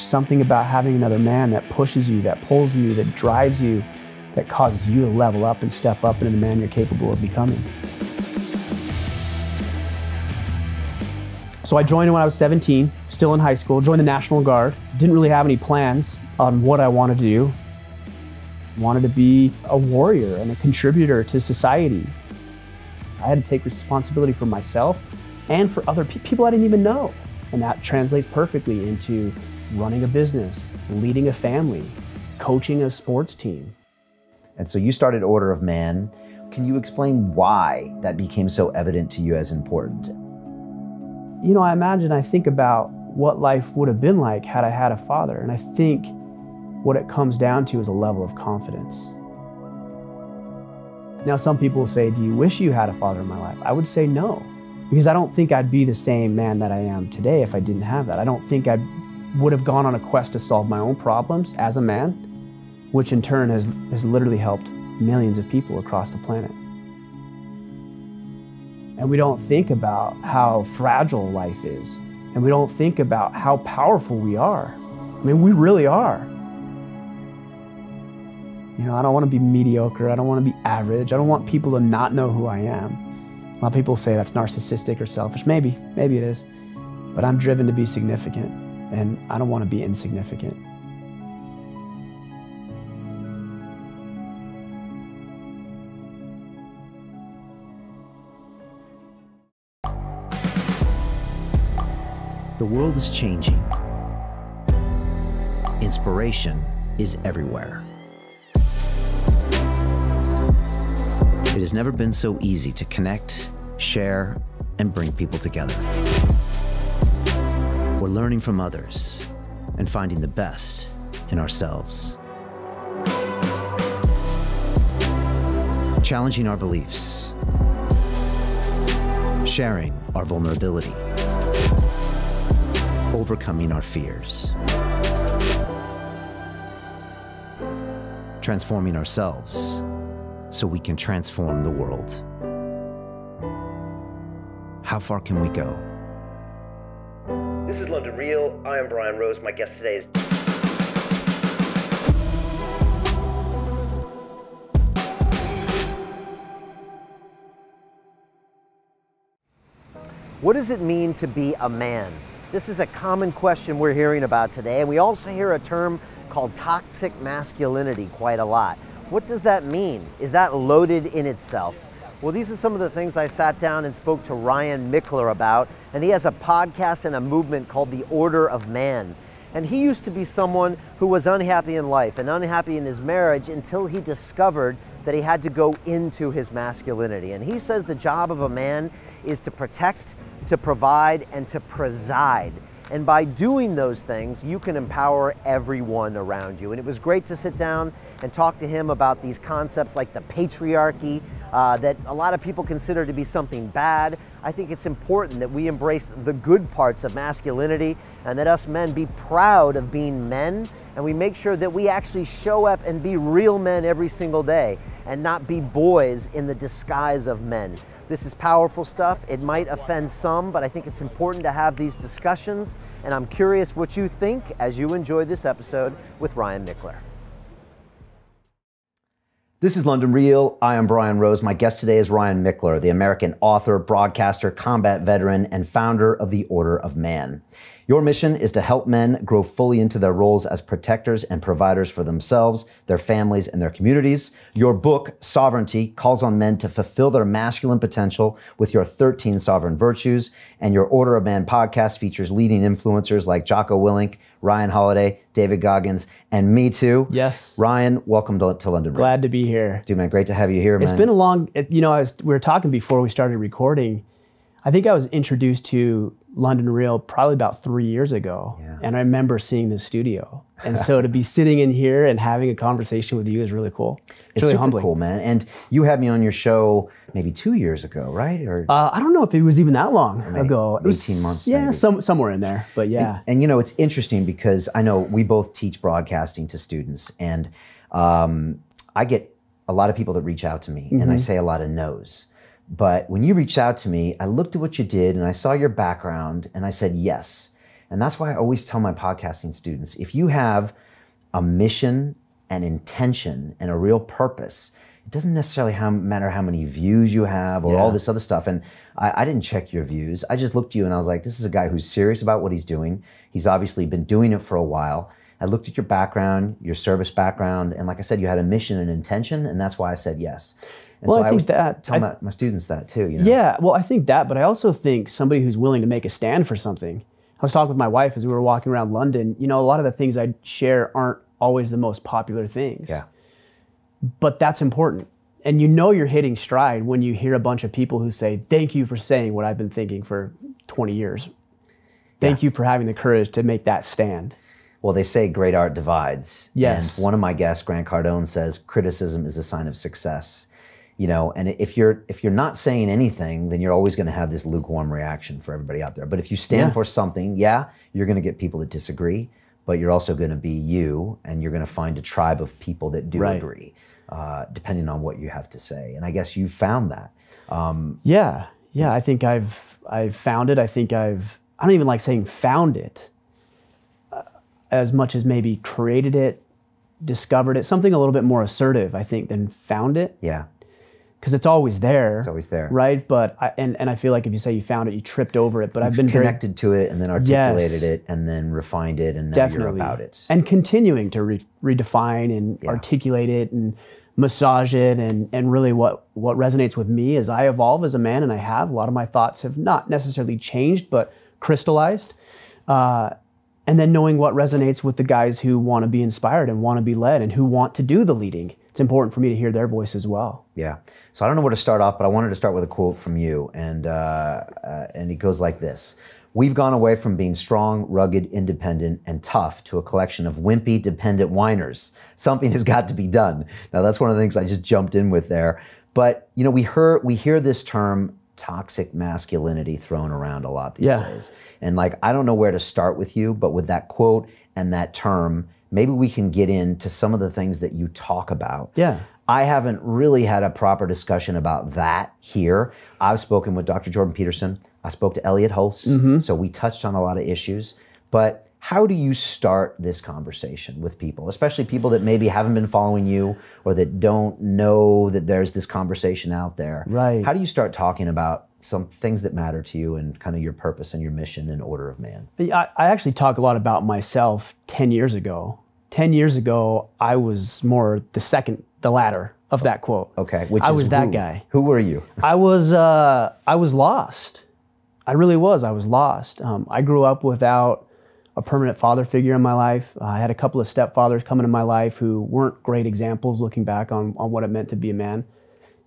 something about having another man that pushes you, that pulls you, that drives you, that causes you to level up and step up into the man you're capable of becoming. So I joined when I was 17, still in high school, joined the National Guard. Didn't really have any plans on what I wanted to do. Wanted to be a warrior and a contributor to society. I had to take responsibility for myself and for other people I didn't even know. And that translates perfectly into running a business, leading a family, coaching a sports team. And so you started Order of Man. Can you explain why that became so evident to you as important? You know, I think about what life would have been like had I had a father. And I think what it comes down to is a level of confidence. Now, some people will say, do you wish you had a father in my life? I would say no, because I don't think I'd be the same man that I am today if I didn't have that. I don't think I would have gone on a quest to solve my own problems as a man, which in turn has literally helped millions of people across the planet. And we don't think about how fragile life is. And we don't think about how powerful we are. I mean, we really are. You know, I don't want to be mediocre. I don't want to be average. I don't want people to not know who I am. A lot of people say that's narcissistic or selfish. Maybe it is. But I'm driven to be significant, and I don't want to be insignificant. The world is changing. Inspiration is everywhere. It has never been so easy to connect, share, and bring people together. We're learning from others and finding the best in ourselves. Challenging our beliefs. Sharing our vulnerability. Overcoming our fears. Transforming ourselves so we can transform the world. How far can we go? This is London Real. I am Brian Rose. My guest today is... What does it mean to be a man? This is a common question we're hearing about today, and we also hear a term called toxic masculinity quite a lot. What does that mean? Is that loaded in itself? Well, these are some of the things I sat down and spoke to Ryan Michler about, and he has a podcast and a movement called the Order of Man. And he used to be someone who was unhappy in life and unhappy in his marriage until he discovered that he had to go into his masculinity. And he says the job of a man is to protect, to provide, and to preside. And by doing those things, you can empower everyone around you. And it was great to sit down and talk to him about these concepts like the patriarchy that a lot of people consider to be something bad. I think it's important that we embrace the good parts of masculinity and that us men be proud of being men, and we make sure that we actually show up and be real men every single day and not be boys in the disguise of men. This is powerful stuff. It might offend some, but I think it's important to have these discussions, and I'm curious what you think as you enjoy this episode with Ryan Michler. This is London Real. I am Brian Rose. My guest today is Ryan Michler, the American author, broadcaster, combat veteran, and founder of the Order of Man. Your mission is to help men grow fully into their roles as protectors and providers for themselves, their families, and their communities. Your book, Sovereignty, calls on men to fulfill their masculine potential with your 13 sovereign virtues. And your Order of Man podcast features leading influencers like Jocko Willink, Ryan Holiday, David Goggins, and me too. Yes. Ryan, welcome to London. Glad to be here. Dude, man, great to have you here, man. It's been a long, we were talking before we started recording. I think I was introduced to London Real probably about 3 years ago. Yeah. And I remember seeing the studio. And so to be sitting in here and having a conversation with you is really cool. It's really super humbling. Cool, man. And you had me on your show maybe 2 years ago, right? Or I don't know if it was even that long ago. 18 months, yeah, maybe. Somewhere in there, but yeah. And you know, it's interesting because I know we both teach broadcasting to students, and I get a lot of people that reach out to me, and I say a lot of no's. But when you reached out to me, I looked at what you did and I saw your background and I said, yes, And that's why I always tell my podcasting students, if you have a mission and intention and a real purpose, it doesn't necessarily matter how many views you have or all this other stuff. And I didn't check your views. I just looked at you and I was like, this is a guy who's serious about what he's doing. He's obviously been doing it for a while. I looked at your background, your service background, and like I said, you had a mission and intention, and that's why I said yes. And well, so I always think tell my students that too. You know? Yeah, well, I think that, but I also think somebody who's willing to make a stand for something. I was talking with my wife as we were walking around London. You know, a lot of the things I share aren't always the most popular things. Yeah. But that's important. And you know you're hitting stride when you hear a bunch of people who say, thank you for saying what I've been thinking for 20 years. Thank you for having the courage to make that stand. Well, they say great art divides. Yes. And one of my guests, Grant Cardone, says criticism is a sign of success. You know, and if you're not saying anything, then you're always going to have this lukewarm reaction for everybody out there. But if you stand for something, you're going to get people that disagree, but you're also going to be you, and you're going to find a tribe of people that do agree, depending on what you have to say. And I guess you found that. I think I've found it. I don't even like saying found it as much as maybe created it, discovered it, something a little bit more assertive, I think, than found it. Yeah. Because it's always there. It's always there. Right? But I feel like if you say you found it, you tripped over it. But I've been connected to it and then articulated it and then refined it, and now you're about it. And continuing to redefine and articulate it and massage it, and really what resonates with me as I evolve as a man, and I have, a lot of my thoughts have not necessarily changed, but crystallized. And then knowing what resonates with the guys who want to be inspired and want to be led and who want to do the leading. It's important for me to hear their voice as well. Yeah. So I don't know where to start off, but I wanted to start with a quote from you, and it goes like this: "We've gone away from being strong, rugged, independent, and tough to a collection of wimpy, dependent whiners. Something has got to be done." Now that's one of the things I just jumped in with there. But you know, we hear this term toxic masculinity thrown around a lot these days. And like, I don't know where to start with you, but with that quote and that term, maybe we can get into some of the things that you talk about. Yeah. I haven't really had a proper discussion about that here. I've spoken with Dr. Jordan Peterson. I spoke to Elliot Hulse. So we touched on a lot of issues. But how do you start this conversation with people, especially people that maybe haven't been following you or that don't know that there's this conversation out there? Right. How do you start talking about some things that matter to you and kind of your purpose and your mission and order of man? I actually talk a lot about myself 10 years ago. 10 years ago, I was more the latter of that quote. Okay. I was that guy. Who were you? I was lost. I really was. I was lost. I grew up without a permanent father figure in my life. I had a couple of stepfathers come into my life who weren't great examples looking back on what it meant to be a man.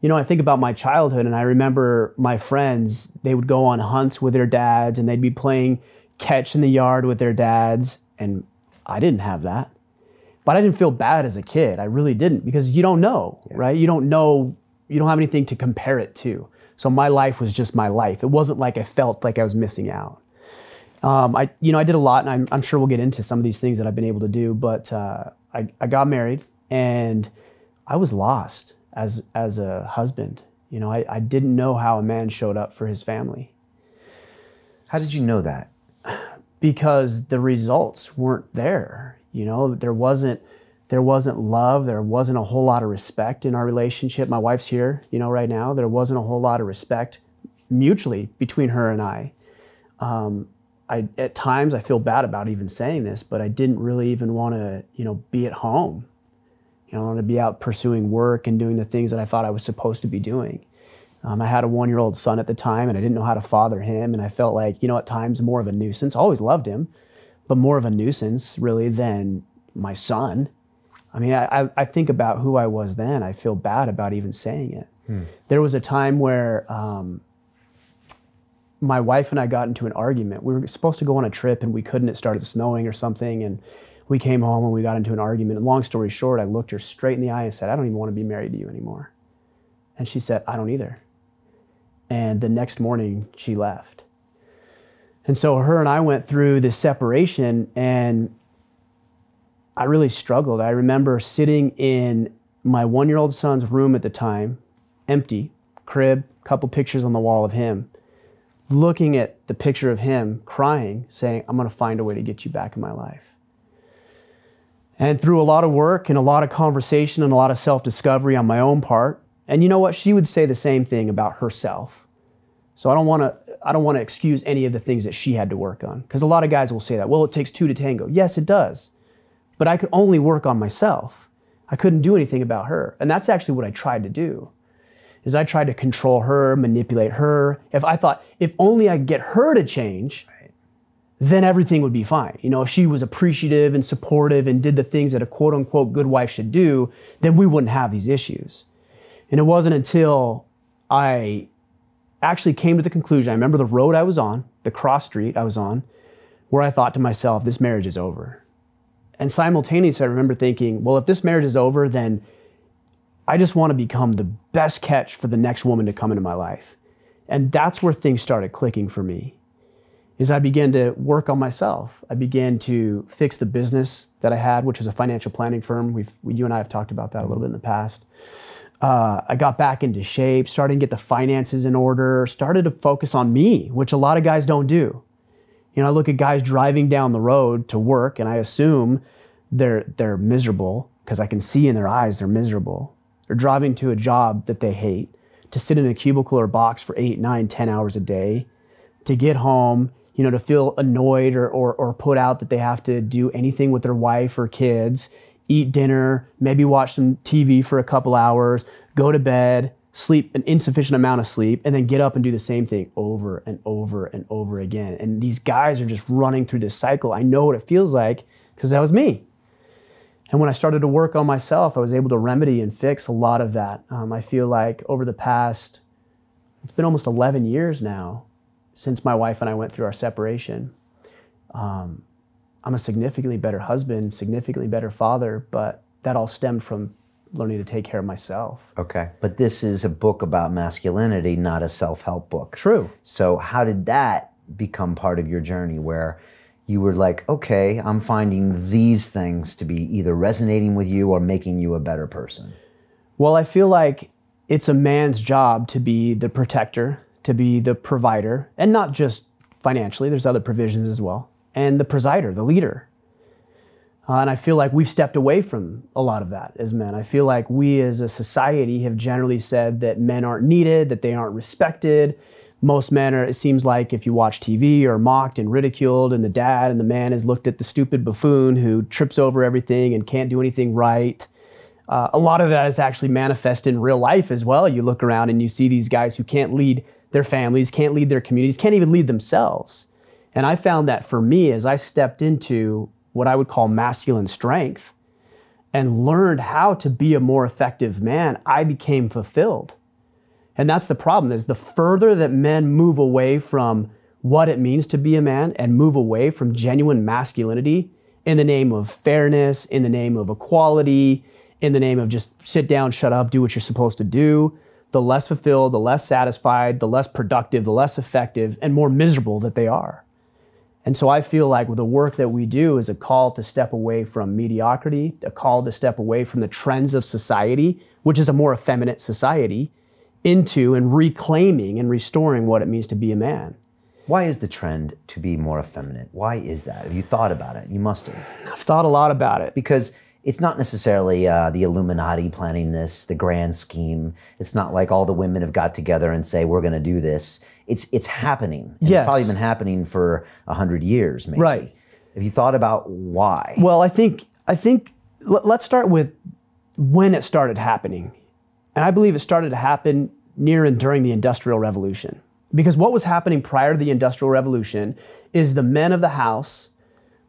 You know, I think about my childhood, and I remember my friends, they would go on hunts with their dads, and they'd be playing catch in the yard with their dads, and I didn't have that. But I didn't feel bad as a kid. I really didn't, because you don't know, right? You don't know, you don't have anything to compare it to. So my life was just my life. It wasn't like I felt like I was missing out. I did a lot, and I'm sure we'll get into some of these things that I've been able to do, but I got married, and I was lost as a husband. You know, I didn't know how a man showed up for his family. How did you know that? Because the results weren't there. You know, there wasn't love. There wasn't a whole lot of respect in our relationship. My wife's here, you know, right now. There wasn't a whole lot of respect mutually between her and I. At times I feel bad about even saying this, but I didn't really even want to, you know, be at home. You know, I wanted to be out pursuing work and doing the things that I thought I was supposed to be doing. I had a 1-year-old son at the time, and I didn't know how to father him. And I felt like, you know, at times more of a nuisance. I always loved him, but more of a nuisance really than my son. I mean, I think about who I was then. I feel bad about even saying it. There was a time where my wife and I got into an argument. We were supposed to go on a trip, and we couldn't. It started snowing or something, and we came home and we got into an argument. And long story short, I looked her straight in the eye and said, "I don't even want to be married to you anymore." And she said, "I don't either." And the next morning, she left. And so her and I went through this separation, and I really struggled. I remember sitting in my 1-year-old son's room at the time, empty, crib, couple pictures on the wall of him, looking at the picture of him crying, saying, I'm going to find a way to get you back in my life. And through a lot of work and a lot of conversation and a lot of self-discovery on my own part, and you know what? She would say the same thing about herself. So I don't want to excuse any of the things that she had to work on, because a lot of guys will say that, well, it takes two to tango. Yes, it does. But I could only work on myself. I couldn't do anything about her. And that's actually what I tried to do, is I tried to control her, manipulate her. If I thought, if only I could get her to change, then everything would be fine. You know, if she was appreciative and supportive and did the things that a quote unquote good wife should do, then we wouldn't have these issues. And it wasn't until I actually came to the conclusion, I remember the road I was on, the cross street I was on, where I thought to myself, this marriage is over. And simultaneously, I remember thinking, well, if this marriage is over, then I just want to become the best catch for the next woman to come into my life. And that's where things started clicking for me, is I began to work on myself. I began to fix the business that I had, which was a financial planning firm. You and I have talked about that a little bit in the past. I got back into shape, started to get the finances in order, started to focus on me, which a lot of guys don't do. You know, I look at guys driving down the road to work and I assume they're miserable, because I can see in their eyes they're miserable. They're driving to a job that they hate, to sit in a cubicle or box for 8, 9, 10 hours a day, to get home, you know, to feel annoyed or put out that they have to do anything with their wife or kids, eat dinner, maybe watch some TV for a couple hours, go to bed, sleep an insufficient amount of sleep, and then get up and do the same thing over and over and over again. And these guys are just running through this cycle. I know what it feels like, because that was me. And when I started to work on myself, I was able to remedy and fix a lot of that. I feel like over the past, it's been almost 11 years now since my wife and I went through our separation. I'm a significantly better husband, significantly better father, but that all stemmed from learning to take care of myself. Okay, but this is a book about masculinity, not a self-help book. True. So how did that become part of your journey, where you were like, okay, I'm finding these things to be either resonating with you or making you a better person? Well, I feel like it's a man's job to be the protector, to be the provider, and not just financially, there's other provisions as well, and the presider, the leader. And I feel like we've stepped away from a lot of that as men. I feel like we as a society have generally said that men aren't needed, that they aren't respected. Most men are, it seems like if you watch TV, are mocked and ridiculed, and the dad and the man is looked at the stupid buffoon who trips over everything and can't do anything right. A lot of that is actually manifest in real life as well. You look around and you see these guys who can't lead their families, can't lead their communities, can't even lead themselves. And I found that for me, as I stepped into what I would call masculine strength and learned how to be a more effective man, I became fulfilled. And that's the problem, is the further that men move away from what it means to be a man and move away from genuine masculinity in the name of fairness, in the name of equality, in the name of just sit down, shut up, do what you're supposed to do, the less fulfilled, the less satisfied, the less productive, the less effective, and more miserable that they are. And so I feel like with the work that we do is a call to step away from mediocrity, a call to step away from the trends of society, which is a more effeminate society, into and reclaiming and restoring what it means to be a man. Why is the trend to be more effeminate? Why is that? Have you thought about it? You must have. I've thought a lot about it. Because it's not necessarily the Illuminati planning this, the grand scheme. It's not like all the women have got together and say, we're going to do this. It's happening. Yes. It's probably been happening for 100 years, maybe. Right. Have you thought about why? Well, I think let's start with when it started happening. And I believe it started to happen near and during the Industrial Revolution. Because what was happening prior to the Industrial Revolution is the men of the house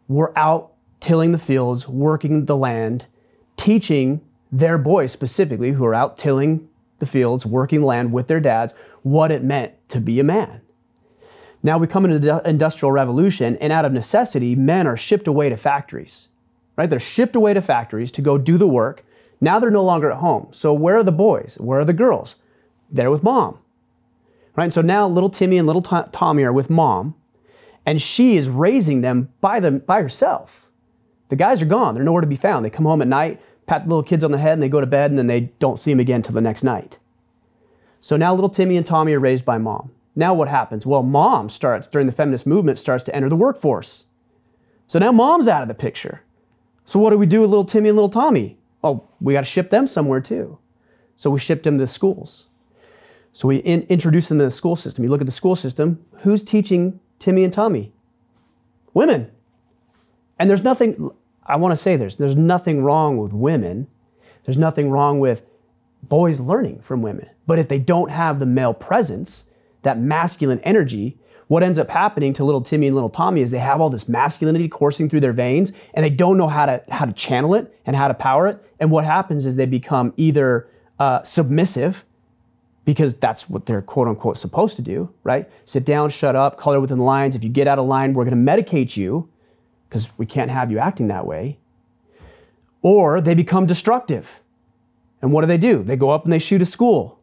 were out tilling the fields, working the land, teaching their boys specifically, who are out tilling the fields, working the land with their dads, what it meant to be a man. Now we come into the Industrial Revolution, and out of necessity, men are shipped away to factories, right? They're shipped away to factories to go do the work. Now they're no longer at home. So where are the boys? Where are the girls? They're with mom, right? And so now little Timmy and little Tommy are with mom, and she is raising them by herself. The guys are gone. They're nowhere to be found. They come home at night, pat the little kids on the head, and they go to bed, and then they don't see them again till the next night. So now little Timmy and Tommy are raised by mom. Now what happens? Well, mom starts, during the feminist movement, starts to enter the workforce. So now mom's out of the picture. So what do we do with little Timmy and little Tommy? Well, we got to ship them somewhere too. So we shipped them to schools. So we introduced them to the school system. You look at the school system, who's teaching Timmy and Tommy? Women. And there's nothing, I want to say there's nothing wrong with women. There's nothing wrong with boys learning from women. But if they don't have the male presence, that masculine energy, what ends up happening to little Timmy and little Tommy is they have all this masculinity coursing through their veins, and they don't know how to channel it and how to power it. And what happens is they become either submissive, because that's what they're quote unquote supposed to do, right? Sit down, shut up, color within the lines. If you get out of line, we're going to medicate you because we can't have you acting that way. Or they become destructive. And what do? They go up and they shoot a school,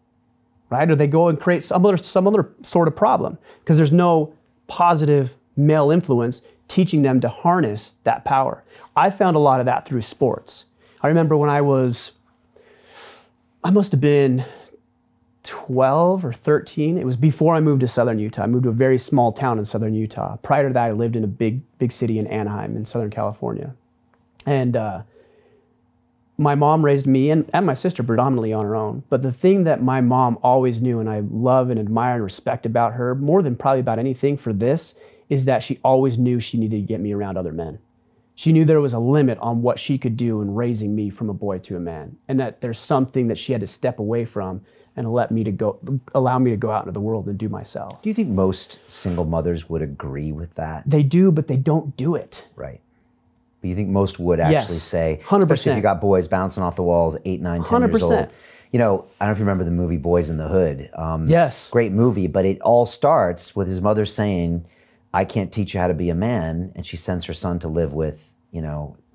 right? Or they go and create some other sort of problem because there's no positive male influence teaching them to harness that power. I found a lot of that through sports. I remember when I must have been 12 or 13. It was before I moved to Southern Utah. I moved to a very small town in Southern Utah. Prior to that, I lived in a big city in Anaheim in Southern California. And my mom raised me and my sister predominantly on her own. But the thing that my mom always knew, and I love and admire and respect about her, more than probably about anything for this, is that she always knew she needed to get me around other men. She knew there was a limit on what she could do in raising me from a boy to a man, and that there's something that she had to step away from and allow me to go out into the world and do myself. Do you think most single mothers would agree with that? They do, but they don't do it. Right. But you think most would actually say, 100%. Especially if you got boys bouncing off the walls, 8, 9, 10 years old. You know, I don't know if you remember the movie Boys in the Hood. Yes. Great movie, but it all starts with his mother saying, I can't teach you how to be a man, and she sends her son to live with, with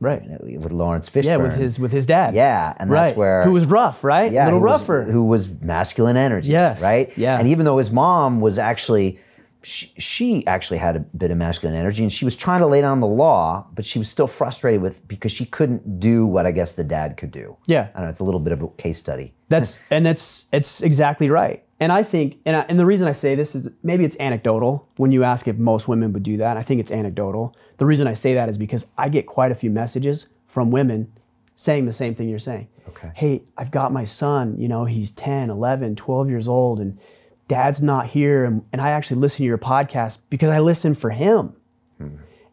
Lawrence Fishburne. Yeah, with his dad. Yeah, and that's where... Who was rough, right? Yeah, a little rougher. Who was masculine energy, yes. right? Yeah. And even though his mom was actually... She actually had a bit of masculine energy, and she was trying to lay down the law, but she was still frustrated because she couldn't do what I guess the dad could do. Yeah. I don't know, it's a little bit of a case study. It's exactly right. And I think, and the reason I say this is, maybe it's anecdotal when you ask if most women would do that. I think it's anecdotal. The reason I say that is because I get quite a few messages from women saying the same thing you're saying. Okay. Hey, I've got my son, he's 10, 11, 12 years old, and Dad's not here, and I actually listen to your podcast because I listen for him.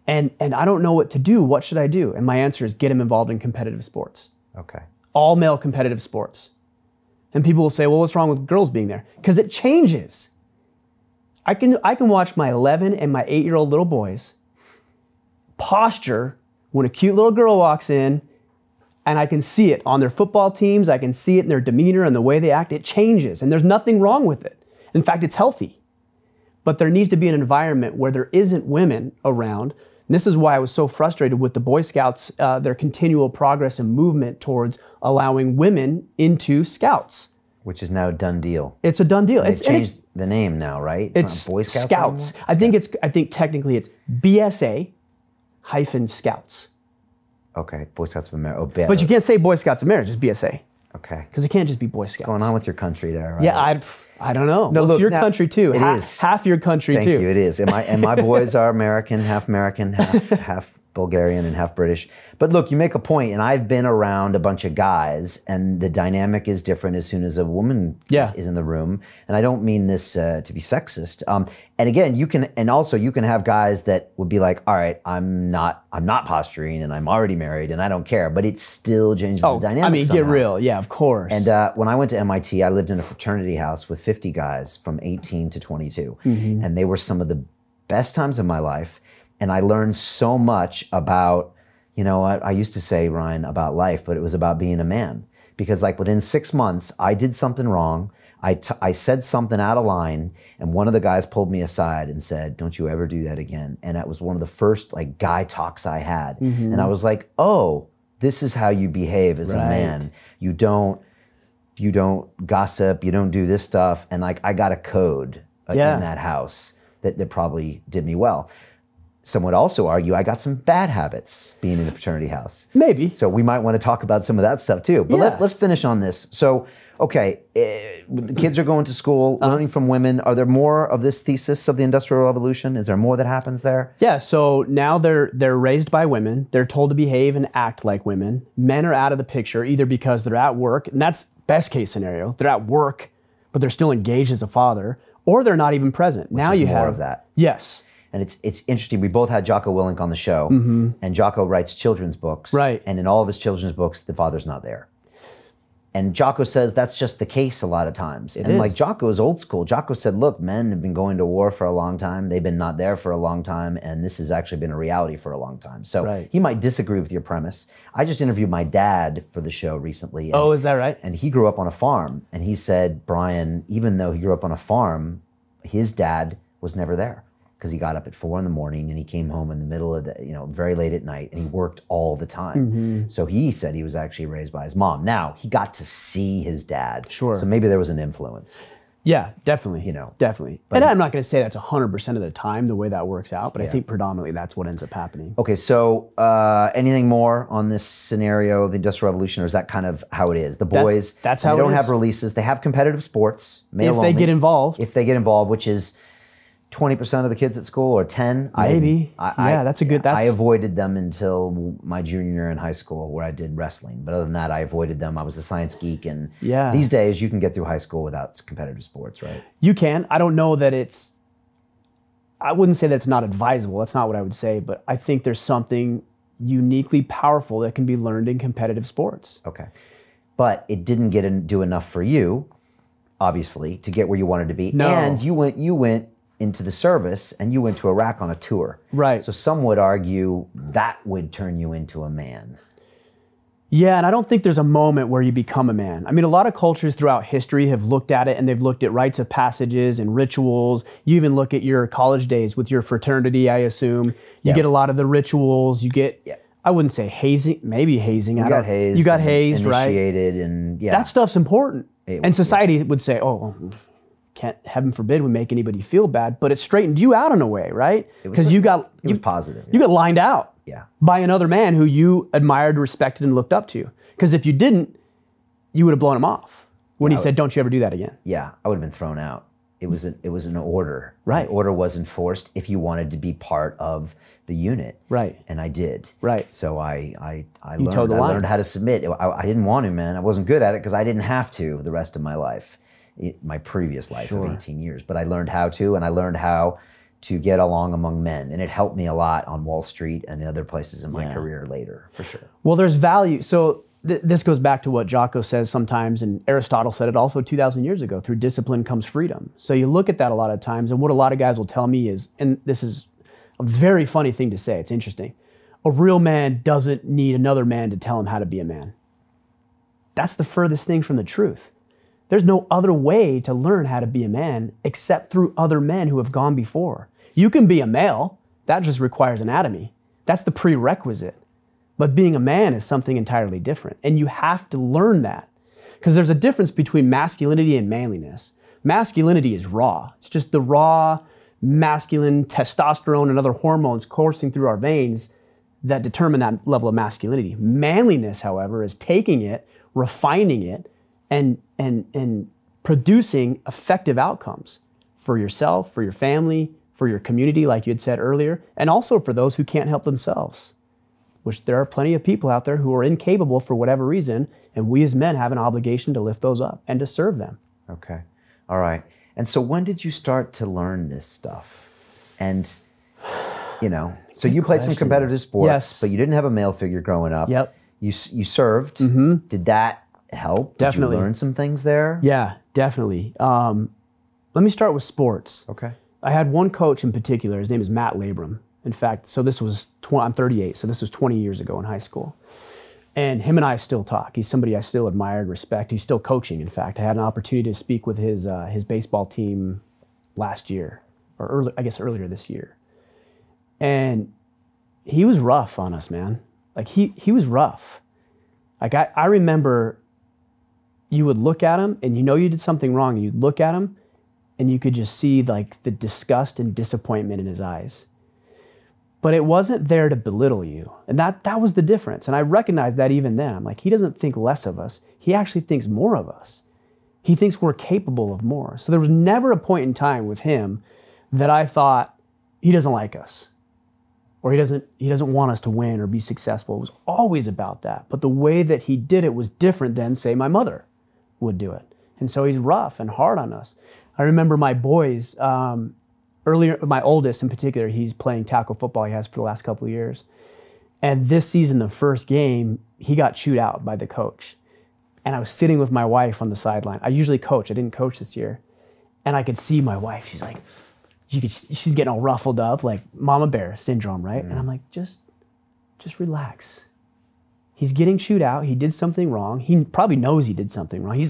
And I don't know what to do. What should I do? And my answer is get him involved in competitive sports. Okay. All male competitive sports. And people will say, well, what's wrong with girls being there? Because it changes. I can watch my 11 and my 8-year-old little boys posture when a cute little girl walks in, and I can see it on their football teams. I can see it in their demeanor and the way they act. It changes, and there's nothing wrong with it. In fact, it's healthy. But there needs to be an environment where there isn't women around. And this is why I was so frustrated with the Boy Scouts, their continual progress and movement towards allowing women into Scouts. Which is now a done deal. It's a done deal. It's changed the name now, right? It's not Boy Scouts Scouts. anymore? I think technically it's BSA-Scouts. Okay, Boy Scouts of America. Oh, but you can't say Boy Scouts of America, just BSA. Okay. Because it can't just be Boy Scouts. What's going on with your country there, right? Yeah, I don't know. No, well, look, it's your country too. It is. Half your country Thank too. you, it is. And my boys are American, half Bulgarian, and half British. But look, you make a point, and I've been around a bunch of guys, and the dynamic is different as soon as a woman is in the room. And I don't mean this to be sexist. And again, you can have guys that would be like, all right, I'm not posturing, and I'm already married, and I don't care. But it still changes the dynamic. I mean, somehow. get real, yeah, of course. And when I went to MIT, I lived in a fraternity house with 50 guys from 18 to 22, and they were some of the best times of my life. And I learned so much about, I used to say, Ryan, about life, but it was about being a man. Because like within 6 months, I did something wrong. I said something out of line, and one of the guys pulled me aside and said, don't you ever do that again. And that was one of the first like guy talks I had. And I was like, oh, this is how you behave as a man. You don't gossip, you don't do this stuff. And like I got a code in that house that probably did me well. some would also argue I got some bad habits being in the fraternity house. Maybe. So we might want to talk about some of that stuff too. But Yeah. let's finish on this. So, okay, the kids are going to school, learning from women. Are there more of this thesis of the Industrial Revolution? Is there more that happens there? Yeah, so now they're raised by women. They're told to behave and act like women. Men are out of the picture either because they're at work, and that's best case scenario. They're at work, but they're still engaged as a father, or they're not even present. Now is you more have of that. Yes. And it's interesting. We both had Jocko Willink on the show, and Jocko writes children's books. Right. And in all of his children's books, the father's not there. And Jocko says that's just the case a lot of times. It and is. like Jocko is old school. Jocko said, look, men have been going to war for a long time. They've been not there for a long time. And this has actually been a reality for a long time. So Right. he might disagree with your premise. I just interviewed my dad for the show recently. And, Oh, is that right? and he grew up on a farm. And he said, Brian, even though he grew up on a farm, his dad was never there. Because he got up at 4 a.m. and he came home in the middle of the, very late at night, and he worked all the time. So he said he was actually raised by his mom. Now, he got to see his dad. Sure. So maybe there was an influence. Yeah, definitely. Definitely. And I'm not going to say that's 100% of the time the way that works out, but I think predominantly that's what ends up happening. Okay, so anything more on this scenario of the Industrial Revolution, or is that kind of how it is? The boys, that's how they it don't is. have releases. They have competitive sports, male If they only. get involved. If they get involved, which is 20% of the kids at school, or 10. Maybe. That's a good. I avoided them until my junior year in high school, where I did wrestling. But other than that, I avoided them. I was a science geek, and these days you can get through high school without competitive sports, right? You can. I don't know that it's. I wouldn't say that it's not advisable. That's not what I would say. But I think there's something uniquely powerful that can be learned in competitive sports. Okay, but it didn't do enough for you, obviously, to get where you wanted to be. No. And you went into the service, and you went to Iraq on a tour. Right. So some would argue that would turn you into a man. Yeah, and I don't think there's a moment where you become a man. I mean, a lot of cultures throughout history have looked at it, and they've looked at rites of passages and rituals. You even look at your college days with your fraternity, I assume. You get a lot of the rituals. You get, I wouldn't say hazing, maybe hazing. You got hazed. You got hazed, right? Initiated, and That stuff's important. And society would say, oh, can't, heaven forbid, we make anybody feel bad, but it straightened you out in a way, right? Because you got positive. You got lined out Yeah. by another man who you admired, respected, and looked up to. Because if you didn't, you would have blown him off when he said, "Don't you ever do that again." Yeah, I would have been thrown out. It was an order. Right. The order was enforced if you wanted to be part of the unit. Right. And I did. Right. So I toed the line. learned how to submit. I didn't want to, man. I wasn't good at it because I didn't have to the rest of my life. My previous life of 18 years, but I learned how to, and I learned how to get along among men, and it helped me a lot on Wall Street and in other places in my career later, for sure. Well, there's value. So this goes back to what Jocko says sometimes, and Aristotle said it also 2,000 years ago, through discipline comes freedom. So you look at that a lot of times, and what a lot of guys will tell me is, and this is a very funny thing to say, it's interesting, a real man doesn't need another man to tell him how to be a man. That's the furthest thing from the truth. There's no other way to learn how to be a man except through other men who have gone before. You can be a male. That just requires anatomy. That's the prerequisite. But being a man is something entirely different. And you have to learn that. Because there's a difference between masculinity and manliness. Masculinity is raw. It's just the raw, masculine testosterone and other hormones coursing through our veins that determine that level of masculinity. Manliness, however, is taking it, refining it, and producing effective outcomes for yourself, for your family, for your community, like you had said earlier, and also for those who can't help themselves, which there are plenty of people out there who are incapable for whatever reason, and we as men have an obligation to lift those up and to serve them. Okay. All right. And so when did you start to learn this stuff? And, so you played some competitive sports, but you didn't have a male figure growing up. Yep. You served. Mm-hmm. Did that help? Definitely. Did you learn some things there? Yeah, definitely. Let me start with sports. Okay. I had one coach in particular. His name is Matt Labrum. In fact, so this was, I'm 38, so this was 20 years ago in high school. And him and I still talk. He's somebody I still admired, respect. He's still coaching, in fact. I had an opportunity to speak with his baseball team last year, or earlier this year. And he was rough on us, man. Like, he was rough. Like, I remember you would look at him, and you did something wrong, and you'd look at him, and you could just see, like, the disgust and disappointment in his eyes. but it wasn't there to belittle you. And that was the difference. And I recognized that even then. I'm like, he doesn't think less of us. He actually thinks more of us. He thinks we're capable of more. So there was never a point in time with him that I thought he doesn't like us or he doesn't want us to win or be successful. It was always about that. But the way that he did it was different than, say, my mother would do it. And so he's rough and hard on us. I remember my boys, earlier, my oldest in particular, he's playing tackle football. He has for the last couple of years. And this season, the first game, he got chewed out by the coach. And I was sitting with my wife on the sideline. I usually coach. I didn't coach this year. And I could see my wife. She's like, she's getting all ruffled up, like mama bear syndrome, right? And I'm like, just relax. He's getting chewed out. He did something wrong. He probably knows he did something wrong.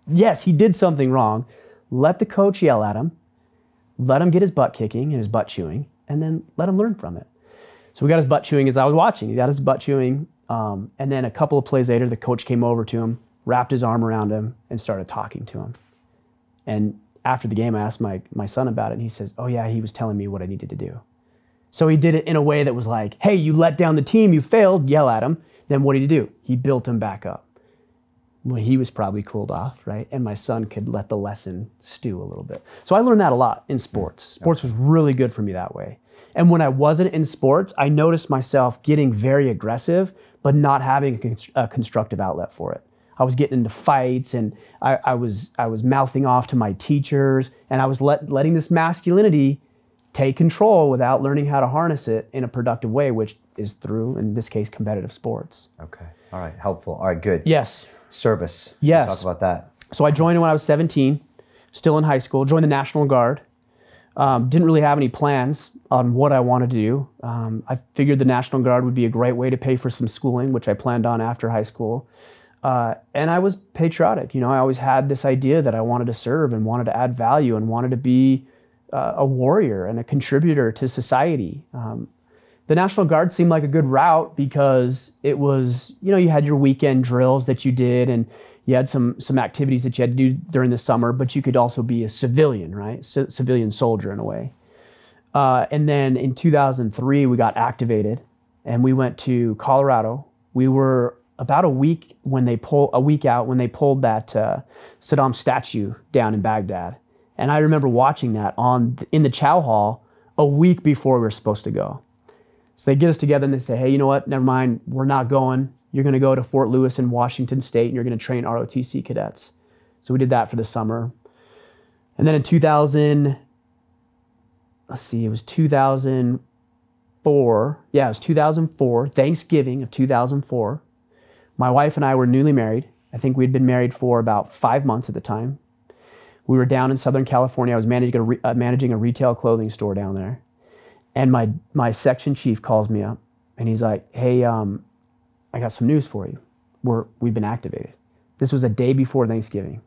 Yes, he did something wrong. Let the coach yell at him. Let him get his butt kicking and his butt chewing, and then let him learn from it. So we got his butt chewing as I was watching. He got his butt chewing. And then a couple of plays later, the coach came over to him, wrapped his arm around him, and started talking to him. And after the game, I asked my son about it, and he says, oh yeah, he was telling me what I needed to do. So he did it in a way that was like, hey, you let down the team, you failed, yell at him. Then what did he do? He built him back up. Well, he was probably cooled off, right? And my son could let the lesson stew a little bit. So I learned that a lot in sports. Sports was really good for me that way. And when I wasn't in sports, I noticed myself getting very aggressive, but not having a constructive outlet for it. I was getting into fights, and I was mouthing off to my teachers, and I was letting this masculinity take control without learning how to harness it in a productive way, which is through, in this case, competitive sports. Okay. All right. Helpful. All right. Good. Yes. Service. Yes. Talk about that. So I joined when I was 17, still in high school, joined the National Guard. Didn't really have any plans on what I wanted to do. I figured the National Guard would be a great way to pay for some schooling, which I planned on after high school. And I was patriotic. I always had this idea that I wanted to serve and wanted to add value and wanted to be a warrior and a contributor to society. The National Guard seemed like a good route because it was, you had your weekend drills that you did, and you had some activities that you had to do during the summer, but you could also be a civilian, right? Civilian soldier in a way. And then in 2003, we got activated and we went to Colorado. We were about a week out when they pulled that Saddam statue down in Baghdad. And I remember watching that in the chow hall a week before we were supposed to go. So they get us together and they say, hey, you know what? Never mind. We're not going. You're going to go to Fort Lewis in Washington State and you're going to train ROTC cadets. So we did that for the summer. And then in 2004. Yeah, it was 2004, Thanksgiving of 2004. My wife and I were newly married. I think we'd been married for about 5 months at the time. We were down in Southern California. I was managing a retail clothing store down there. And my section chief calls me up and he's like, hey, I got some news for you. We've been activated. This was a day before Thanksgiving.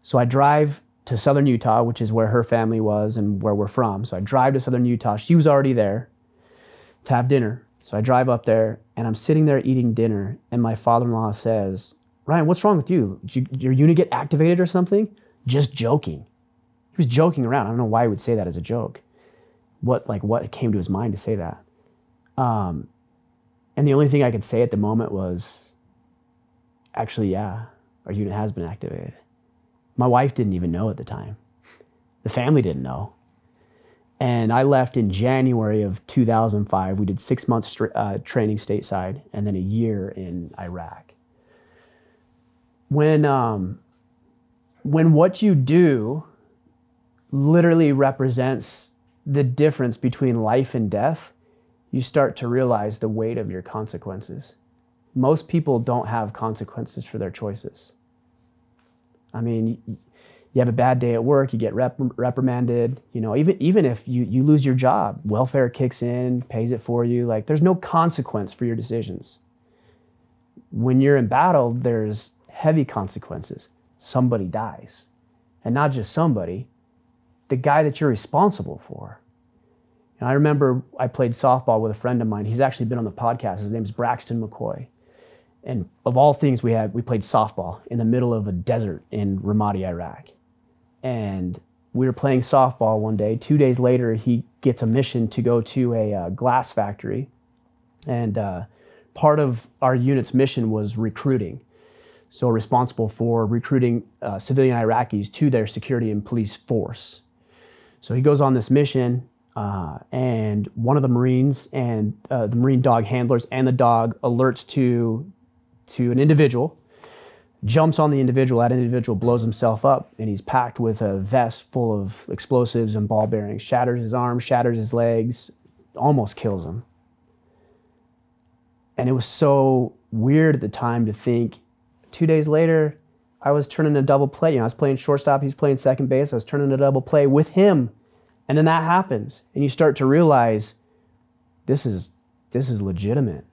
So I drive to Southern Utah, which is where her family was and where we're from. So I drive to Southern Utah. She was already there to have dinner. So I drive up there and I'm sitting there eating dinner and my father-in-law says, Ryan, what's wrong with you? Did your unit get activated or something? Just joking. He was joking around. I don't know why he would say that as a joke. What came to his mind to say that? And the only thing I could say at the moment was, actually, yeah, our unit has been activated. My wife didn't even know at the time. The family didn't know. And I left in January of 2005. We did 6 months training stateside and then a year in Iraq. When what you do literally represents the difference between life and death, you start to realize the weight of your consequences. Most people don't have consequences for their choices. I mean, you have a bad day at work, you get reprimanded, even if you lose your job, welfare kicks in, pays it for you. Like, there's no consequence for your decisions. When you're in battle, there's heavy consequences. Somebody dies. And not just somebody, the guy that you're responsible for. And I remember I played softball with a friend of mine. He's actually been on the podcast. His name's Braxton McCoy. And of all things we played softball in the middle of a desert in Ramadi, Iraq. And we were playing softball one day. 2 days later, he gets a mission to go to a glass factory. And part of our unit's mission was recruiting. So responsible for recruiting civilian Iraqis to their security and police force. So he goes on this mission, and one of the Marines and the Marine dog handlers and the dog alerts to an individual, jumps on the individual. That individual blows himself up, and he's packed with a vest full of explosives and ball bearings, shatters his arms, shatters his legs, almost kills him. And it was so weird at the time to think, 2 days later, I was turning a double play. You know, I was playing shortstop, he's playing second base. I was turning a double play with him. And then that happens. And you start to realize this is legitimate.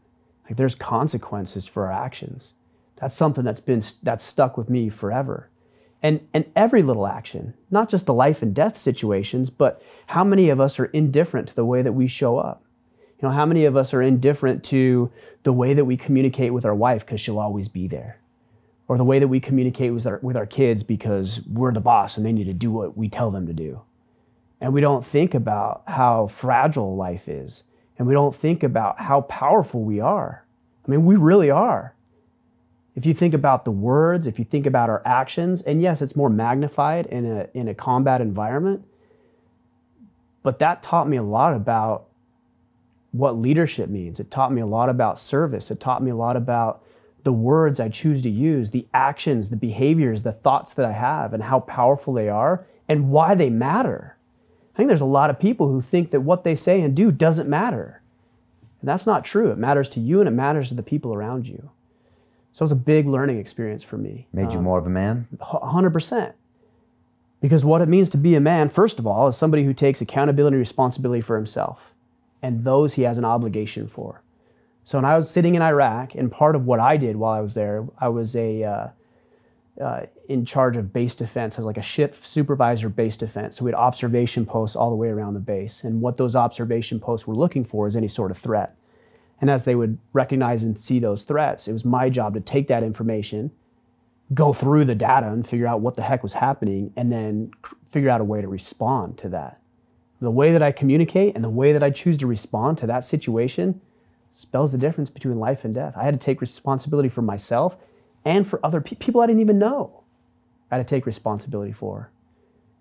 Like, there's consequences for our actions. That's something that's stuck with me forever. And every little action, not just the life and death situations, but how many of us are indifferent to the way that we show up? You know, how many of us are indifferent to the way that we communicate with our wife because she'll always be there? Or the way that we communicate with our kids because we're the boss and they need to do what we tell them to do. And we don't think about how fragile life is. And we don't think about how powerful we are. I mean, we really are. If you think about the words, if you think about our actions, and yes, it's more magnified in a combat environment, but that taught me a lot about what leadership means. It taught me a lot about service. It taught me a lot about the words I choose to use, the actions, the behaviors, the thoughts that I have, and how powerful they are and why they matter. I think there's a lot of people who think that what they say and do doesn't matter. And that's not true. It matters to you and it matters to the people around you. So it was a big learning experience for me. Made you more of a man? 100%. Because what it means to be a man, first of all, is somebody who takes accountability and responsibility for himself and those he has an obligation for. So when I was sitting in Iraq, and part of what I did while I was there, I was in charge of base defense, as like a ship supervisor base defense. So we had observation posts all the way around the base. And what those observation posts were looking for is any sort of threat. And as they would recognize and see those threats, it was my job to take that information, go through the data and figure out what the heck was happening, and then figure out a way to respond to that. The way that I communicate and the way that I choose to respond to that situation spells the difference between life and death. I had to take responsibility for myself and for other people I didn't even know. I had to take responsibility for.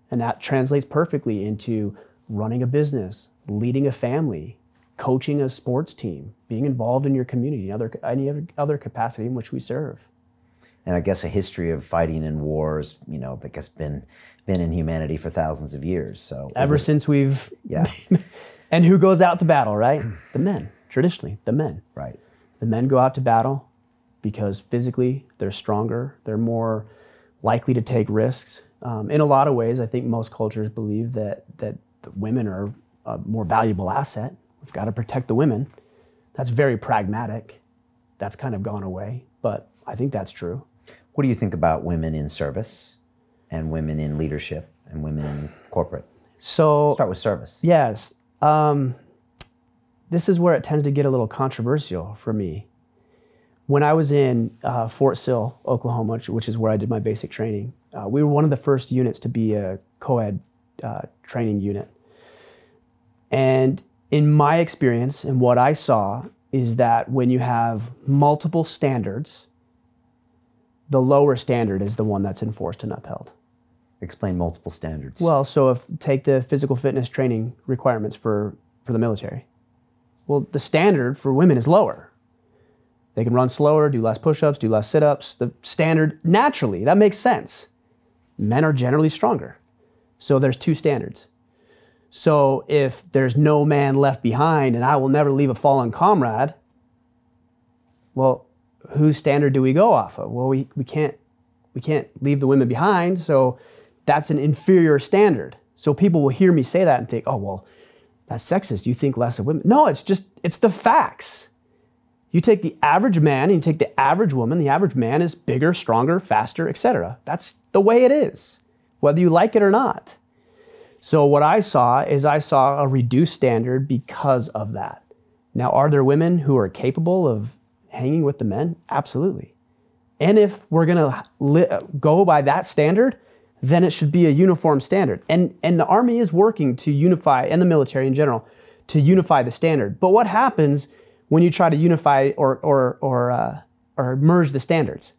And that translates perfectly into running a business, leading a family, coaching a sports team, being involved in your community, any other capacity in which we serve. And I guess a history of fighting in wars, you know, I guess been in humanity for thousands of years. So ever since we've, yeah. And who goes out to battle, right? The men. Traditionally, the men. Right. The men go out to battle because physically they're stronger, they're more likely to take risks. In a lot of ways, I think most cultures believe that the women are a more valuable asset. We've got to protect the women. That's very pragmatic. That's kind of gone away, but I think that's true. What do you think about women in service and women in leadership and women in corporate? So start with service. Yes. This is where it tends to get a little controversial for me. When I was in Fort Sill, Oklahoma, which is where I did my basic training, we were one of the first units to be a co-ed training unit. And in my experience and what I saw is that when you have multiple standards, the lower standard is the one that's enforced and upheld. Explain multiple standards. Well, so take the physical fitness training requirements for the military. Well, the standard for women is lower. They can run slower, do less push-ups, do less sit-ups. The standard, naturally, that makes sense. Men are generally stronger. So there's two standards. So if there's no man left behind and I will never leave a fallen comrade, well, whose standard do we go off of? Well, we can't leave the women behind, so that's an inferior standard. So people will hear me say that and think, oh, well, that's sexist. You think less of women. No, it's the facts. You take the average man and you take the average woman. The average man is bigger, stronger, faster, etc. That's the way it is, whether you like it or not. So what I saw is a reduced standard because of that. Now, are there women who are capable of hanging with the men? Absolutely. And if we're going to go by that standard, then it should be a uniform standard. And the Army is working to unify, and the military in general, to unify the standard. But what happens when you try to unify or merge the standards?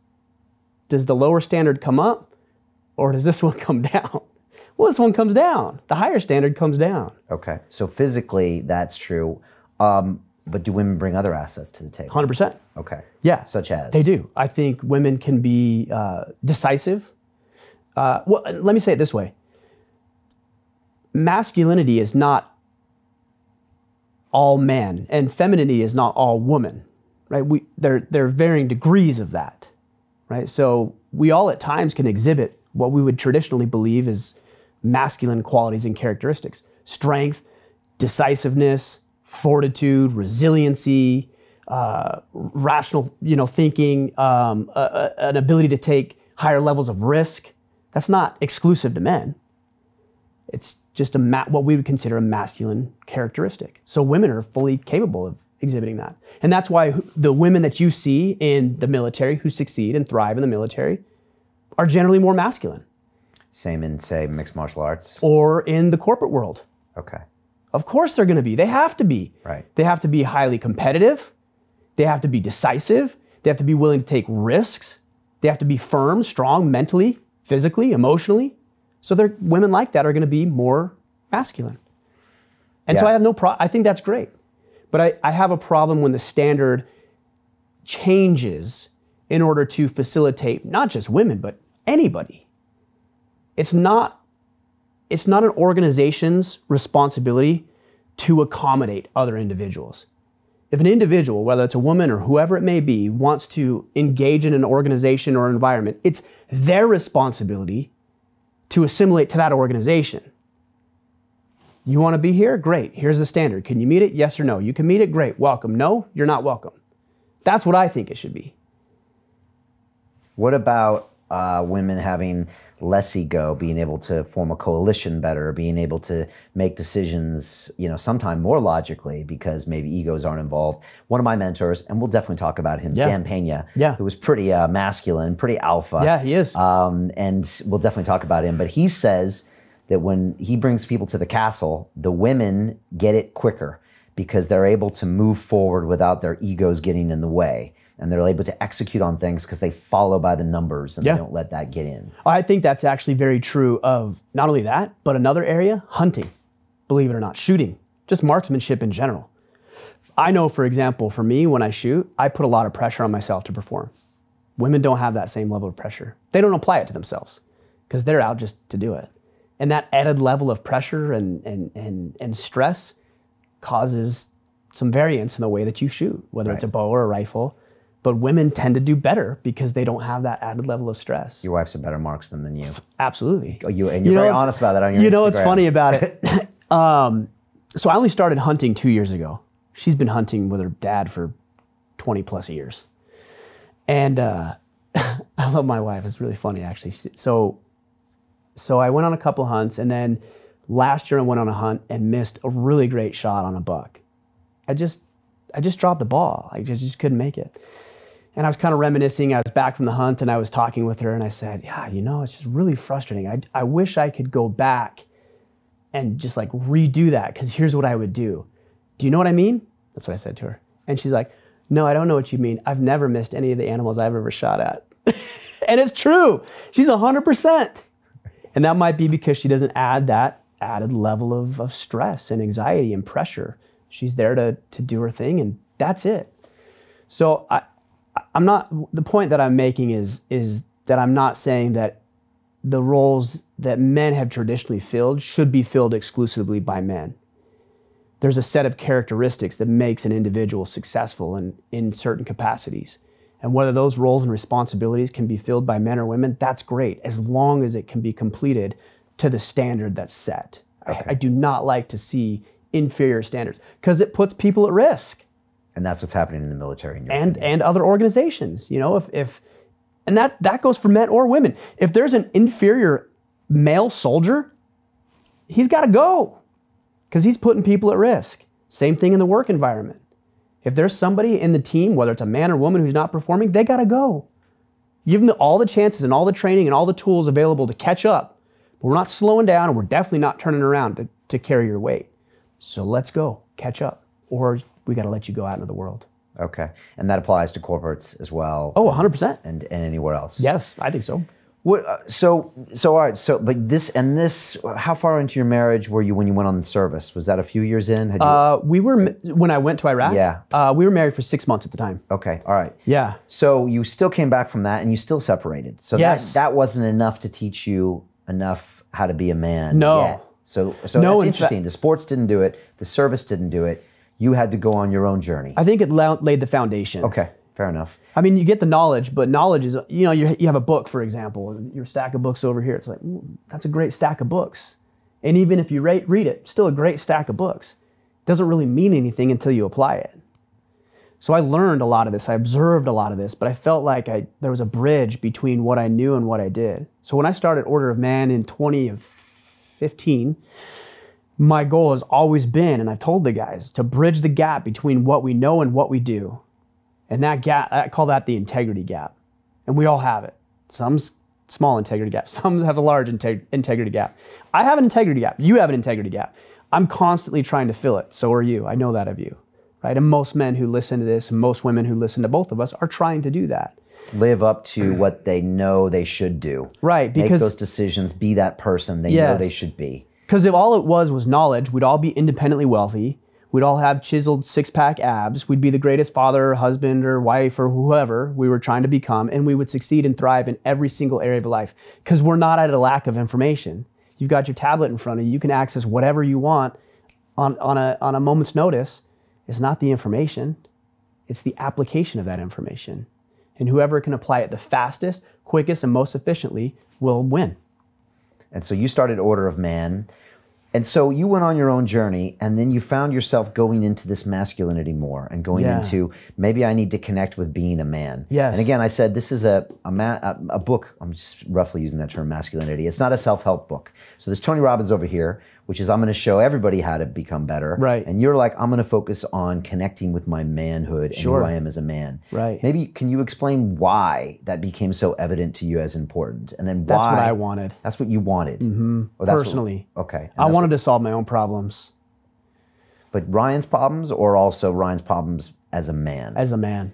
Does the lower standard come up, or does this one come down? Well, this one comes down. The higher standard comes down. Okay. So physically, that's true. But do women bring other assets to the table? 100%. Okay. Yeah. Such as? They do. I think women can be decisive. Well, let me say it this way. Masculinity is not all man, and femininity is not all woman, right? There are varying degrees of that, right? So we all at times can exhibit what we would traditionally believe is masculine qualities and characteristics: strength, decisiveness, fortitude, resiliency, rational, thinking, an ability to take higher levels of risk. That's not exclusive to men. It's just what we would consider a masculine characteristic. So women are fully capable of exhibiting that. And that's why the women that you see in the military who succeed and thrive in the military are generally more masculine. Same in, say, mixed martial arts? Or in the corporate world. Okay. Of course they're going to be. They have to be. Right. They have to be highly competitive. They have to be decisive. They have to be willing to take risks. They have to be firm, strong, mentally, physically, emotionally. So women like that are going to be more masculine. And so I have no problem. I think that's great. But I have a problem when the standard changes in order to facilitate not just women, but anybody. It's not an organization's responsibility to accommodate other individuals. If an individual, whether it's a woman or whoever it may be, wants to engage in an organization or environment, it's their responsibility to assimilate to that organization. You want to be here? Great. Here's the standard. Can you meet it? Yes or no? You can meet it? Great. Welcome. No, you're not welcome. That's what I think it should be. What about women having less ego, being able to form a coalition better, being able to make decisions, sometime more logically because maybe egos aren't involved? One of my mentors, and we'll definitely talk about him, Dan Pena, who was pretty masculine, pretty alpha. Yeah, he is. And we'll definitely talk about him. But he says that when he brings people to the castle, the women get it quicker because they're able to move forward without their egos getting in the way. And they're able to execute on things because they follow by the numbers and they don't let that get in. I think that's actually very true of not only that, but another area, hunting, believe it or not, shooting, just marksmanship in general. I know, for example, for me, when I shoot, I put a lot of pressure on myself to perform. Women don't have that same level of pressure. They don't apply it to themselves because they're out just to do it. And that added level of pressure and stress causes some variance in the way that you shoot, whether it's a bow or a rifle. But women tend to do better because they don't have that added level of stress. Your wife's a better marksman than you. Absolutely. And you're very honest about that on your Instagram. You know what's funny about it? So I only started hunting 2 years ago. She's been hunting with her dad for 20 plus years. And I love my wife. It's really funny, actually. So I went on a couple hunts, and then last year I went on a hunt and missed a really great shot on a buck. I just dropped the ball. I just couldn't make it. And I was kind of reminiscing. I was back from the hunt and I was talking with her and I said, yeah, it's just really frustrating. I wish I could go back and just like redo that, because here's what I would do. Do you know what I mean? That's what I said to her. And she's like, no, I don't know what you mean. I've never missed any of the animals I've ever shot at. And it's true. She's 100%. And that might be because she doesn't add that added level of stress and anxiety and pressure. She's there to do her thing, and that's it. So I'm not, the point that I'm making is that I'm not saying that the roles that men have traditionally filled should be filled exclusively by men. There's a set of characteristics that makes an individual successful in certain capacities. And whether those roles and responsibilities can be filled by men or women, that's great, as long as it can be completed to the standard that's set. Okay. I do not like to see inferior standards because it puts people at risk. And that's what's happening in the military. And other organizations, and that goes for men or women. If there's an inferior male soldier, he's got to go because he's putting people at risk. Same thing in the work environment. If there's somebody in the team, whether it's a man or woman who's not performing, they got to go. Give them all the chances and all the training and all the tools available to catch up but we're not slowing down, and we're definitely not turning around to carry your weight. So let's go, catch up, or we got to let you go out into the world. Okay. And that applies to corporates as well. Oh, 100%. And anywhere else. Yes, I think so. What, so all right. So, but this, how far into your marriage were you when you went on the service? Was that a few years in? Had you, when I went to Iraq, yeah. We were married for 6 months at the time. Okay. All right. Yeah. So you still came back from that and you still separated. So yes. that wasn't enough to teach you enough how to be a man. No. Yet. So no, that's interesting. The sports didn't do it. The service didn't do it. You had to go on your own journey. I think it laid the foundation. Okay. Fair enough. I mean, you get the knowledge, but knowledge is, you have a book, for example, your stack of books over here. It's like, that's a great stack of books. And even if you read it, still a great stack of books. It doesn't really mean anything until you apply it. So I learned a lot of this. I observed a lot of this, but I felt like there was a bridge between what I knew and what I did. So when I started Order of Man in 2015, my goal has always been, and I've told the guys, to bridge the gap between what we know and what we do. And that gap, I call that the integrity gap. And we all have it. Some small integrity gap. Some have a large integrity gap. I have an integrity gap. You have an integrity gap. I'm constantly trying to fill it. So are you. I know that of you. Right? And most men who listen to this, most women who listen to both of us are trying to do that. Live up to what they know they should do. Right. Because make those decisions, be that person they know they should be. Because if all it was knowledge, we'd all be independently wealthy. We'd all have chiseled six-pack abs. We'd be the greatest father, or husband, or wife, or whoever we were trying to become, and we would succeed and thrive in every single area of life because we're not at a lack of information. You've got your tablet in front of you. You can access whatever you want on a moment's notice. It's not the information. It's the application of that information. And whoever can apply it the fastest, quickest, and most efficiently will win. And so you started Order of Man. And so you went on your own journey, and then you found yourself going into this masculinity more and going into, maybe I need to connect with being a man. Yes. And again, I said this is a book, I'm just roughly using that term, masculinity. It's not a self-help book. So there's Tony Robbins over here, which is I'm going to show everybody how to become better. Right. And you're like, I'm going to focus on connecting with my manhood and who I am as a man. Right. Maybe can you explain why that became so evident to you as important? And then why? That's what I wanted. That's what you wanted. Mm-hmm. Personally. Okay. I wanted to solve my own problems. But Ryan's problems, or also Ryan's problems as a man? As a man.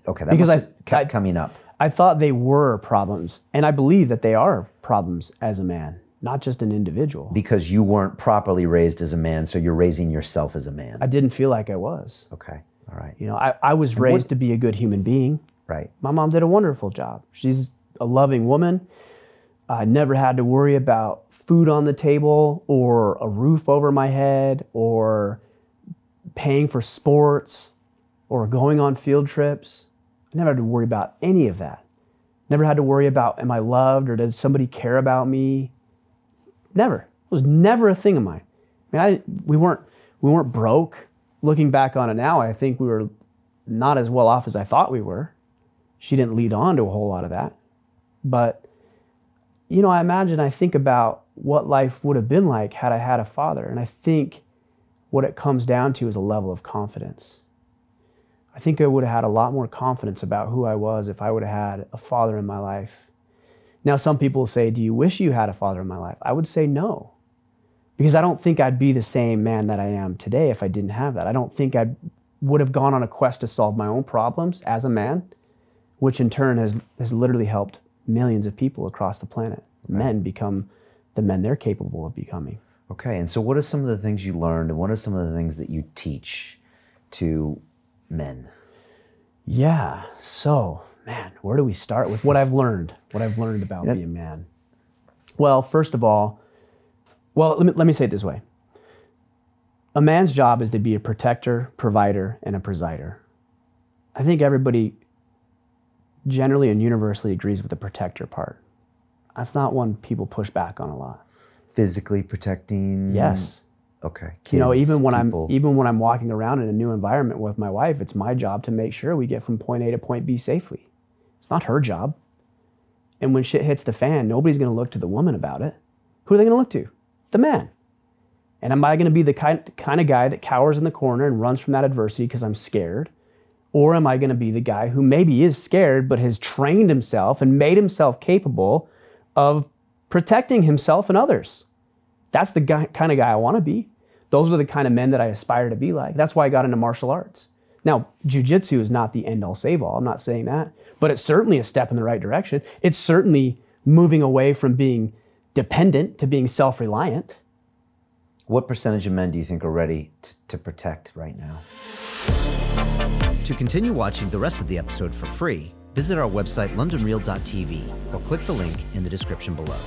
Okay, that because kept coming up. I thought they were problems, and I believe that they are problems as a man, not just an individual. Because you weren't properly raised as a man, so you're raising yourself as a man. I didn't feel like I was. Okay, all right. I was raised to be a good human being. Right. My mom did a wonderful job. She's a loving woman. I never had to worry about food on the table or a roof over my head or paying for sports or going on field trips. I never had to worry about any of that. Never had to worry about, am I loved or does somebody care about me? Never. It was never a thing of mine. I mean, we weren't broke. Looking back on it now, I think we were not as well off as I thought we were. She didn't lead on to a whole lot of that. But, I think about what life would have been like had I had a father. And I think what it comes down to is a level of confidence. I think I would have had a lot more confidence about who I was if I would have had a father in my life. Now, some people say, do you wish you had a father in my life? I would say no, because I don't think I'd be the same man that I am today if I didn't have that. I don't think I would have gone on a quest to solve my own problems as a man, which in turn has literally helped millions of people across the planet. Right. Men become the men they're capable of becoming. Okay, and so what are some of the things you learned, and what are some of the things that you teach to men? Yeah, so, man, where do we start with what I've learned about being a man? Well, first of all, let me say it this way. A man's job is to be a protector, provider, and a presider. I think everybody generally and universally agrees with the protector part. That's not one people push back on a lot. Physically protecting? Yes. Okay. Kids, even when I'm walking around in a new environment with my wife, it's my job to make sure we get from point A to point B safely. It's not her job. And when shit hits the fan, nobody's going to look to the woman about it. Who are they going to look to? The man. And am I going to be the kind of guy that cowers in the corner and runs from that adversity because I'm scared? Or am I going to be the guy who maybe is scared but has trained himself and made himself capable of protecting himself and others. That's the kind of guy I want to be. Those are the kind of men that I aspire to be like. That's why I got into martial arts. Now, jiu-jitsu is not the end-all, save-all. I'm not saying that. But it's certainly a step in the right direction. It's certainly moving away from being dependent to being self-reliant. What percentage of men do you think are ready to protect right now? To continue watching the rest of the episode for free, visit our website londonreal.tv or click the link in the description below.